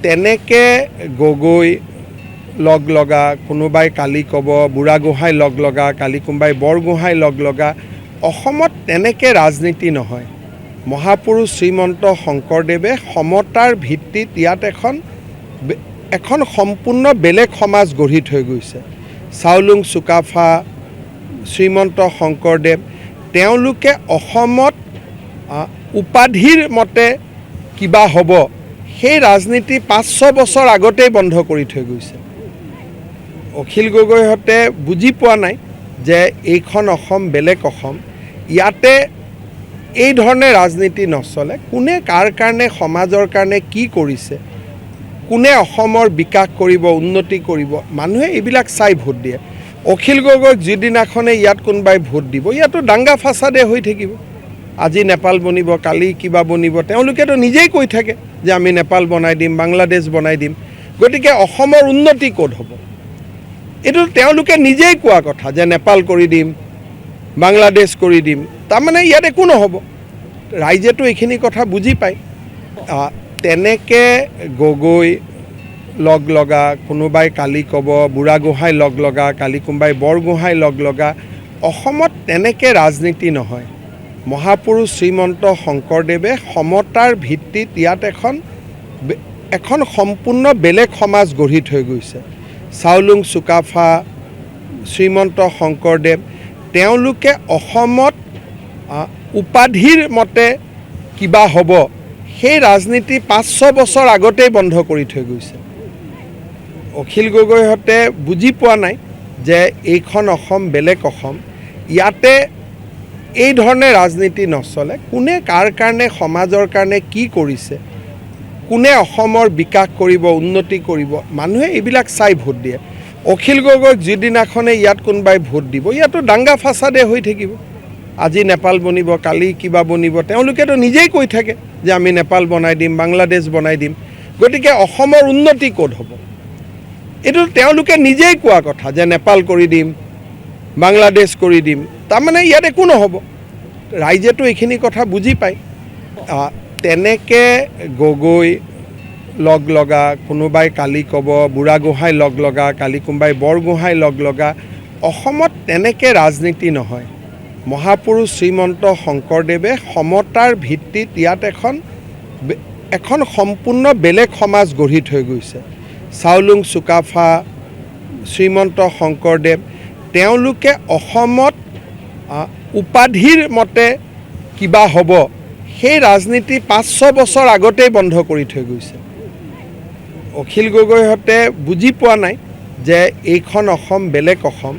তেনেকে গগৈ লগ লগা, কোনোবাই কালি ক'ব বুঢ়াগোহাঁই লগ লগা, কালি কোনোবাই বৰগোহাঁই লগ লগা, অসমত তেনেকৈ ৰাজনীতি নহয়। মহাপুৰুষ শ্ৰীমন্ত শংকৰদেৱে সমতাৰ ভিত্তিত ইয়াত এখন সম্পূৰ্ণ বেলেগ সমাজ গঢ়ি থৈ গৈছে। চাওলুং চুকাফা, শ্ৰীমন্ত শংকৰদেৱ, তেওঁলোকে অসমত উপাধিৰ মতে কিবা হ'ব সেই ৰাজনীতি 5-6 বছৰ আগতেই বন্ধ কৰি থৈ গৈছে। অখিল গগৈহঁতে বুজি পোৱা নাই যে এইখন অসম বেলেগ অসম, ইয়াতে এই ধৰণে ৰাজনীতি নচলে। কোনে কাৰ কাৰণে, সমাজৰ কাৰণে কি কৰিছে, কোনে অসমৰ বিকাশ কৰিব, উন্নতি কৰিব, মানুহে এইবিলাক চাই ভোট দিয়ে। অখিল গগৈক যিদিনাখনে ইয়াত কোনোবাই ভোট দিব, ইয়াতো দাংগা ফাচাদে হৈ থাকিব। আজি নেপাল বনিব, কালি কিবা বনিব, তেওঁলোকেতো নিজেই কৈ থাকে যে আমি নেপাল বনাই দিম, বাংলাদেশ বনাই দিম। গতিকে অসমৰ উন্নতি ক'ত হ'ব? এইটো তেওঁলোকে নিজেই কোৱা কথা যে নেপাল কৰি দিম, বাংলাদেশ কৰি দিম, তাৰমানে ইয়াত একো নহ'ব। ৰাইজেতো এইখিনি কথা বুজি পায়। তেনেকে গগৈ লগ লগা, কোনোবাই কালি ক'ব বুঢ়াগোহাঁই লগ লগা, কালি কোনোবাই বৰগোহাঁই লগ লগা, অসমত তেনেকৈ ৰাজনীতি নহয়। মহাপুৰুষ শ্ৰীমন্ত শংকৰদেৱে সমতাৰ ভিত্তিত ইয়াত এখন সম্পূৰ্ণ বেলেগ সমাজ গঢ়ি থৈ গৈছে। চাওলুং চুকাফা, শ্ৰীমন্ত শংকৰদেৱ, তেওঁলোকে অসমত উপাধিৰ মতে কিবা হ'ব সেই ৰাজনীতি 5-6 বছৰ আগতেই বন্ধ কৰি থৈ গৈছে। অখিল গগৈহঁতে বুজি পোৱা নাই যে এইখন অসম বেলেগ অসম, ইয়াতে এই ধৰণে ৰাজনীতি নচলে। কোনে কাৰ কাৰণে, সমাজৰ কাৰণে কি কৰিছে, কোনে অসমৰ বিকাশ কৰিব, উন্নতি কৰিব, মানুহে এইবিলাক চাই ভোট দিয়ে। অখিল গগৈক যিদিনাখনে ইয়াত কোনোবাই ভোট দিব, ইয়াতো দাংগা ফাচাদে হৈ থাকিব। আজি নেপাল বনিব, কালি কিবা বনিব, তেওঁলোকেতো নিজেই কৈ থাকে যে আমি নেপাল বনাই দিম, বাংলাদেশ বনাই দিম। গতিকে অসমৰ উন্নতি ক'ত হ'ব? এইটো তেওঁলোকে নিজেই কোৱা কথা যে নেপাল কৰি দিম, বাংলাদেশ কৰি দিম, তাৰমানে ইয়াত একো নহ'ব। ৰাইজেতো এইখিনি কথা বুজি পায়। তেনেকে গগৈ লগ লগা, কোনোবাই কালি ক'ব বুঢ়াগোহাঁই লগ লগা, কালি কোনোবাই বৰগোহাঁই লগ লগা, অসমত তেনেকৈ ৰাজনীতি নহয়। মহাপুৰুষ শ্ৰীমন্ত শংকৰদেৱে সমতাৰ ভিত্তিত ইয়াত এখন সম্পূৰ্ণ বেলেগ সমাজ গঢ়ি থৈ গৈছে। চাওলুং চুকাফা, শ্ৰীমন্ত শংকৰদেৱ, তেওঁলোকে অসমত উপাধিৰ মতে কিবা হ'ব সেই ৰাজনীতি 5-6 বছৰ আগতেই বন্ধ কৰি থৈ গৈছে। অখিল গগৈহঁতে বুজি পোৱা নাই যে এইখন অসম বেলেগ অসম,